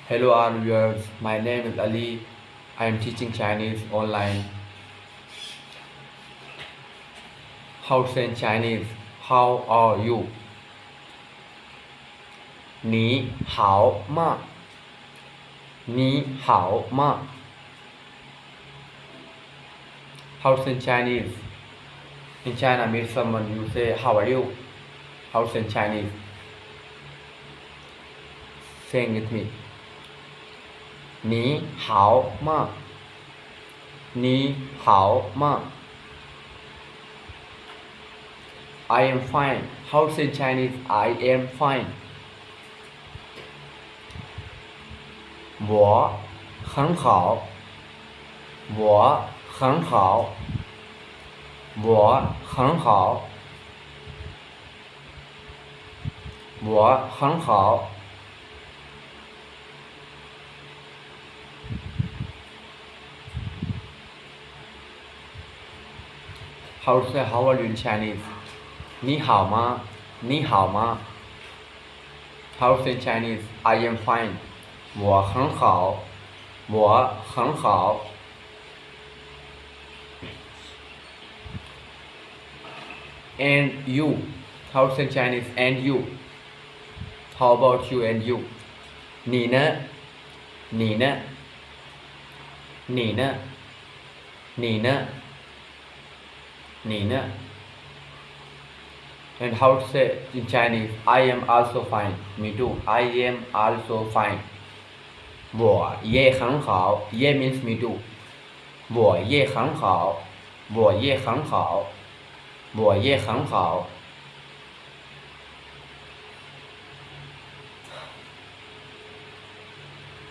Hello all viewers, my name is Ali. I am teaching Chinese online. How to say in Chinese? How are you? 你好吗？你好吗？ How to say in Chinese? In China, meet someone, you say, how are you? How to say in Chinese? Saying with me. 你好吗？你好吗？ I am fine. How to say in Chinese? I am fine. 我很好。我很好。我很好。我很好。How to say how are you in Chinese? 你好吗？你好吗？ How to say in Chinese? I am fine. 我很好。我很好。And you? How to say in Chinese? And you? How about you and you? 你呢？你呢？你呢？你呢？你呢？ And how to say in Chinese? I am also fine. Me too. I am also fine. 我也很好。也 means me too. 我也很好。我也很好。我也很好。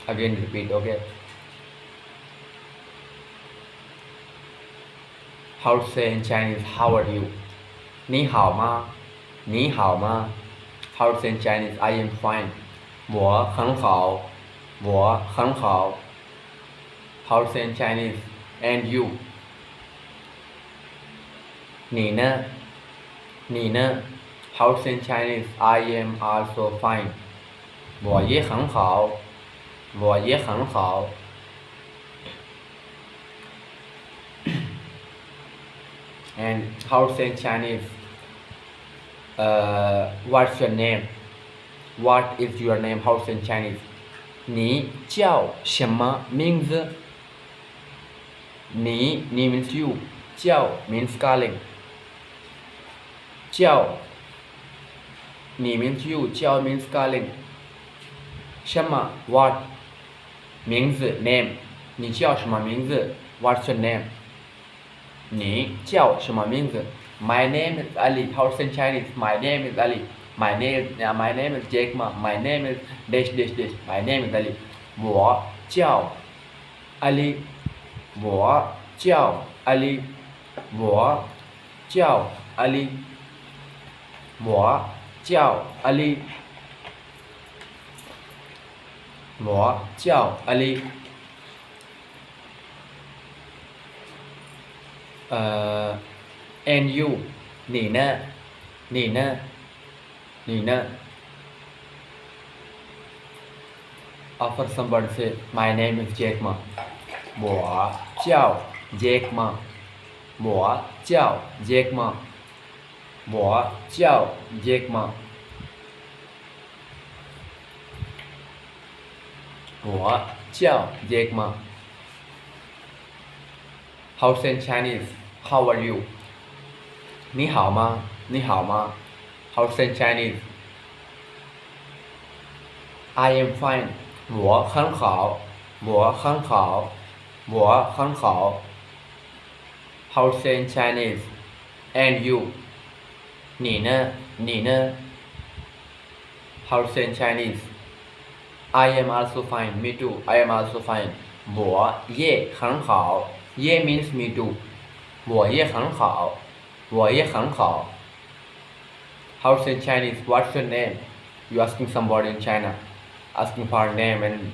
Again repeat, okay? How to say in Chinese? How are you? 你好吗？你好吗？ How to say in Chinese? I am fine. 我很好。我很好。How to say in Chinese? And you? 你呢？你呢？ How to say in Chinese? I am also fine. 我也很好。我也很好。And how to say in Chinese? What's your name? What is your name? How to say in Chinese? 你叫什么名字？你 means you. 叫 means calling. 叫你 means you. 叫 means calling. 什么 what? 名字 name. 你叫什么名字？ What's your name? 你叫什么名字？ My name is Ali. How to say in Chinese? My name is Ali. My name is Jack Ma. My name is dash dash dash. My name is Ali. 我叫 Ali. 我叫 Ali. 我叫 Ali. 我叫 Ali. 我叫 Ali. And you? 你呢？你呢？你呢？ Often somebody say, my name is Jack Ma. 我叫 Jack Ma. 我叫 Jack Ma. 我叫 Jack Ma. 我叫 Jack Ma. How to say in Chinese? How are you? 你好吗？你好吗？ How to say in Chinese? I am fine. 我很好。我很好。我很好。How to say in Chinese? And you? 你呢？你呢？ How to say in Chinese? I am also fine. Me too. I am also fine. 我也很好。也 means me too. 我也很好。我也很好。How to say in Chinese? What's your name? You asking somebody in China, asking for a name and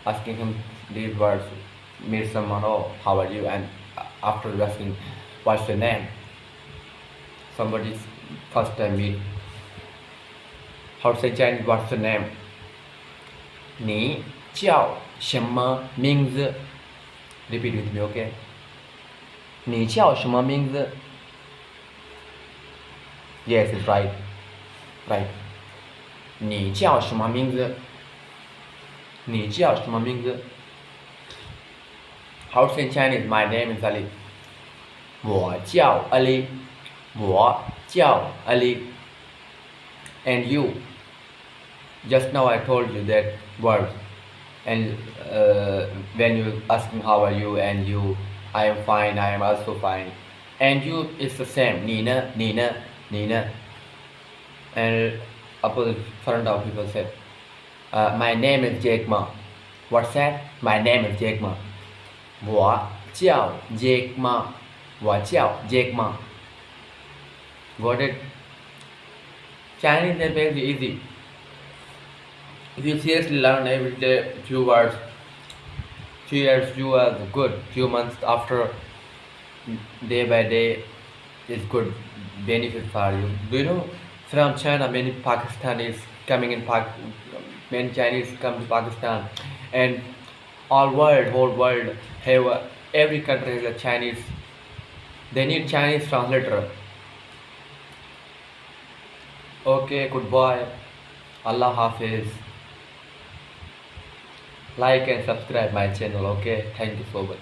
asking him these words. Meet someone, oh, how are you? And after you asking, what's your name? Somebody's first time meet. How to say in Chinese? What's your name? 你叫什么名字 Repeat with me, okay? 你叫什么名字 Yes, it's right. Right. 你叫什么名字你叫什么名字 How to say in Chinese, my name is Ali. 我叫 Ali. 我叫 Ali. And you? Just now I told you that word. And when you ask me how are you and you, I am fine, I am also fine. And you is the same. 你呢你呢你呢 And opposite front of people said, my name is Jake Ma. What's that? My name is Jake Ma. 我叫 Jake Ma. 我叫 Jake Ma. Got it? Chinese is very easy. If you seriously learn every day few words, 2 years you are good. Few months after, day by day, is good benefit for you. Do you know from China many Pakistanis coming in many Chinese come to Pakistan, and whole world have every country has a Chinese. They need Chinese translator. Okay, goodbye. Allah Hafiz. Like and subscribe my channel. Okay, thank you so much.